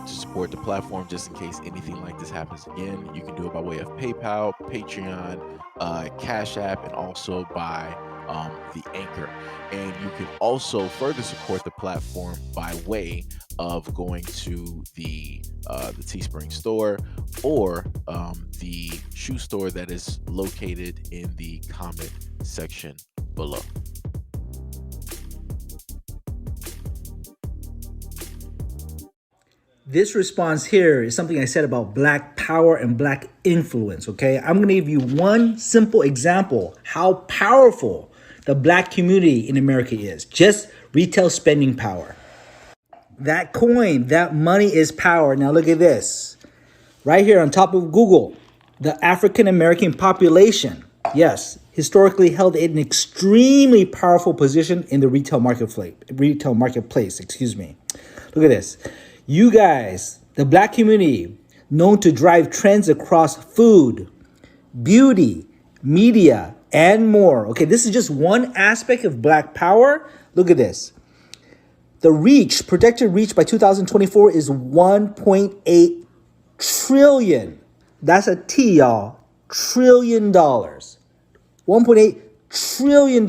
to support the platform just in case anything like this happens again, you can do it by way of PayPal, Patreon, Cash App, and also by the Anchor. And you can also further support the platform by way of going to the Teespring store or the shoe store that is located in the comment section below. This response here is something I said about black power and black influence, okay? I'm gonna give you one simple example how powerful the black community in America is. Just retail spending power. That coin, that money is power. Now look at this. Right here on top of Google, the African American population, yes, historically held an extremely powerful position in the retail marketplace, excuse me. Look at this. You guys, the black community, known to drive trends across food, beauty, media, and more. Okay, this is just one aspect of black power. Look at this. The projected reach by 2024 is 1.8 trillion. That's a T, y'all. Trillion dollars. $1.8 trillion.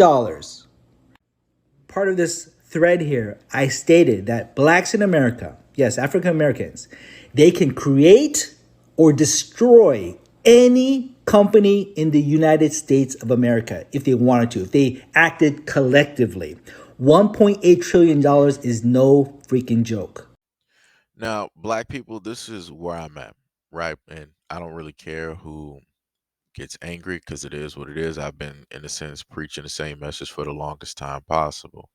Part of this thread here, I stated that blacks in America, yes, African Americans, they can create or destroy any company in the United States of America if they wanted to, if they acted collectively. $1.8 trillion is no freaking joke. Now, black people, this is where I'm at, right? And I don't really care who gets angry because it is what it is. I've been, in a sense, preaching the same message for the longest time possible,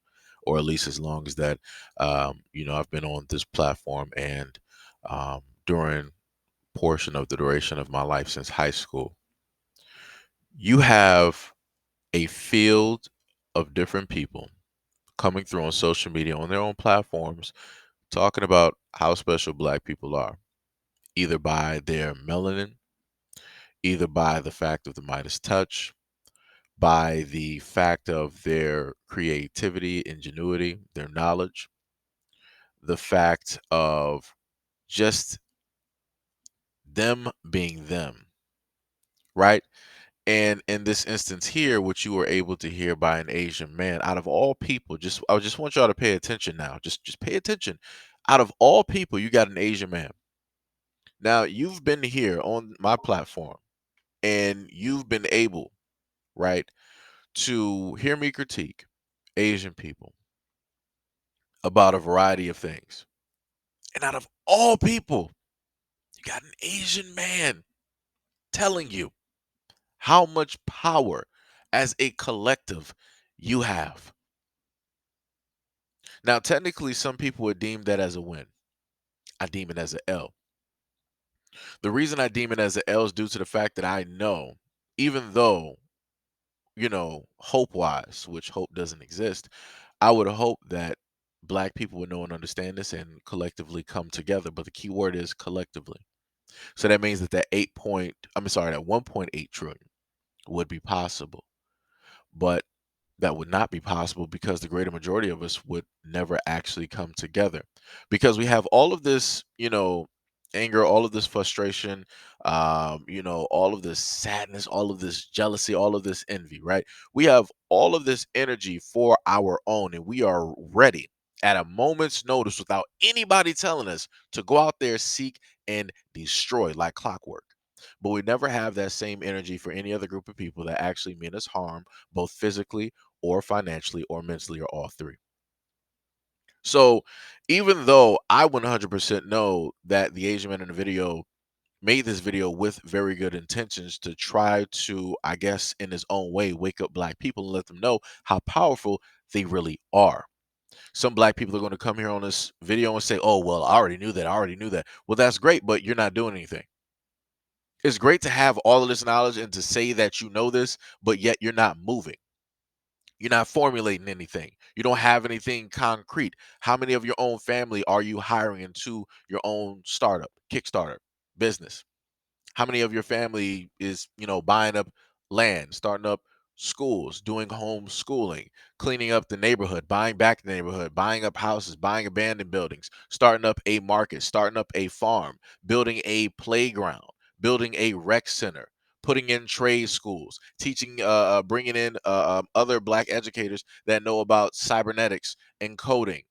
or at least as long as that, I've been on this platform and during portion of the duration of my life since high school. You have a field of different people coming through on social media on their own platforms talking about how special black people are, either by their melanin, either by the fact of the Midas touch, by the fact of their creativity, ingenuity, their knowledge, the fact of just them being them, right? And in this instance here, what you were able to hear by an Asian man, out of all people, I just want y'all to pay attention now. Just pay attention. Out of all people, you got an Asian man. Now, you've been here on my platform and you've been able, right, to hear me critique Asian people about a variety of things. And out of all people, you got an Asian man telling you how much power as a collective you have. Now, technically, some people would deem that as a win. I deem it as an L. The reason I deem it as an L is due to the fact that I know, even though, hope wise, which hope doesn't exist, I would hope that black people would know and understand this and collectively come together. But the key word is collectively. So that means that that 1.8 trillion would be possible. But that would not be possible because the greater majority of us would never actually come together because we have all of this, anger, all of this frustration, all of this sadness, all of this jealousy, all of this envy, right? We have all of this energy for our own, and we are ready at a moment's notice without anybody telling us to go out there, seek, and destroy like clockwork. But we never have that same energy for any other group of people that actually mean us harm, both physically or financially or mentally or all three. So even though I 100% know that the Asian man in the video made this video with very good intentions to try to, I guess, in his own way, wake up black people and let them know how powerful they really are. Some black people are going to come here on this video and say, oh, well, I already knew that. I already knew that. Well, that's great, but you're not doing anything. It's great to have all of this knowledge and to say that you know this, but yet you're not moving. You're not formulating anything. You don't have anything concrete. How many of your own family are you hiring into your own startup, Kickstarter, business? How many of your family is, buying up land, starting up schools, doing homeschooling, cleaning up the neighborhood, buying back the neighborhood, buying up houses, buying abandoned buildings, starting up a market, starting up a farm, building a playground, building a rec center, putting in trade schools, teaching, bringing in other Black educators that know about cybernetics and coding.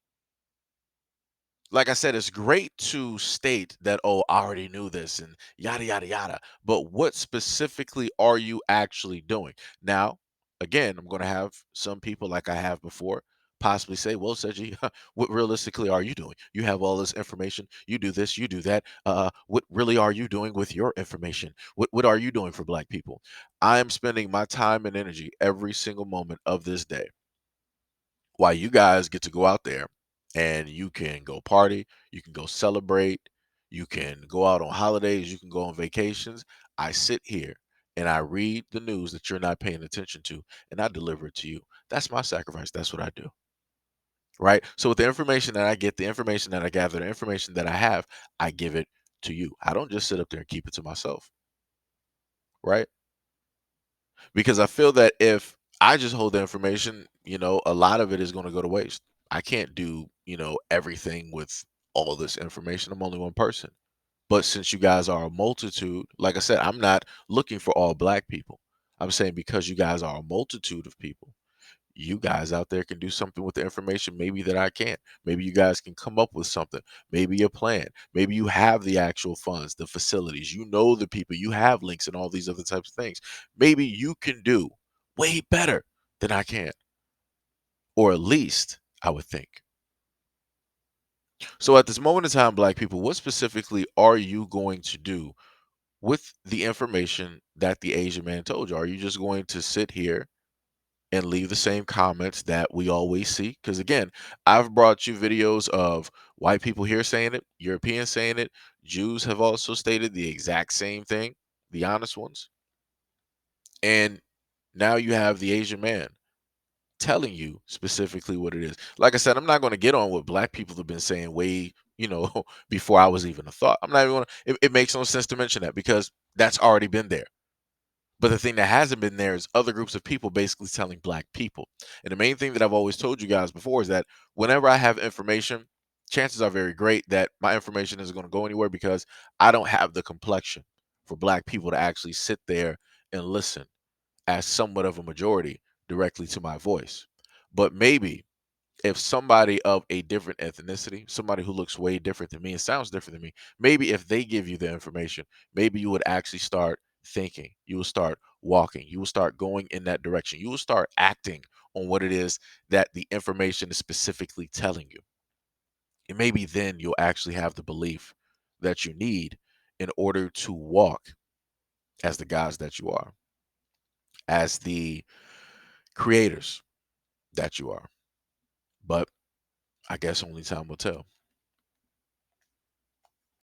Like I said, it's great to state that, oh, I already knew this and yada, yada, yada. But what specifically are you actually doing? Now, again, I'm going to have some people, like I have before, possibly say, well, Seji, what realistically are you doing? You have all this information. You do this, you do that. What really are you doing with your information? What are you doing for Black people? I am spending my time and energy every single moment of this day while you guys get to go out there and you can go party, you can go celebrate, you can go out on holidays, you can go on vacations. I sit here and I read the news that you're not paying attention to and I deliver it to you. That's my sacrifice. That's what I do. Right. So, with the information that I get, the information that I gather, the information that I have, I give it to you. I don't just sit up there and keep it to myself. Right. Because I feel that if I just hold the information, a lot of it is going to go to waste. I can't do, everything with all this information. I'm only one person. But since you guys are a multitude, like I said, I'm not looking for all Black people. I'm saying because you guys are a multitude of people, you guys out there can do something with the information maybe that I can't. Maybe you guys can come up with something, maybe a plan. Maybe you have the actual funds, the facilities, the people, you have links and all these other types of things. Maybe you can do way better than I can, or at least I would think. So at this moment in time, Black people, what specifically are you going to do with the information that the Asian man told you? Are you just going to sit here and leave the same comments that we always see? Because again, I've brought you videos of white people here saying it, Europeans saying it, Jews have also stated the exact same thing, the honest ones. And now you have the Asian man telling you specifically what it is. Like I said, I'm not going to get on what Black people have been saying way, before I was even a thought. I'm not even going to, it makes no sense to mention that because that's already been there. But the thing that hasn't been there is other groups of people basically telling Black people. And the main thing that I've always told you guys before is that whenever I have information, chances are very great that my information isn't going to go anywhere because I don't have the complexion for Black people to actually sit there and listen as somewhat of a majority directly to my voice. But maybe if somebody of a different ethnicity, somebody who looks way different than me and sounds different than me, maybe if they give you the information, maybe you would actually start thinking, you will start walking, you will start going in that direction, you will start acting on what it is that the information is specifically telling you. And maybe then you'll actually have the belief that you need in order to walk as the gods that you are, as the creators that you are. But I guess only time will tell.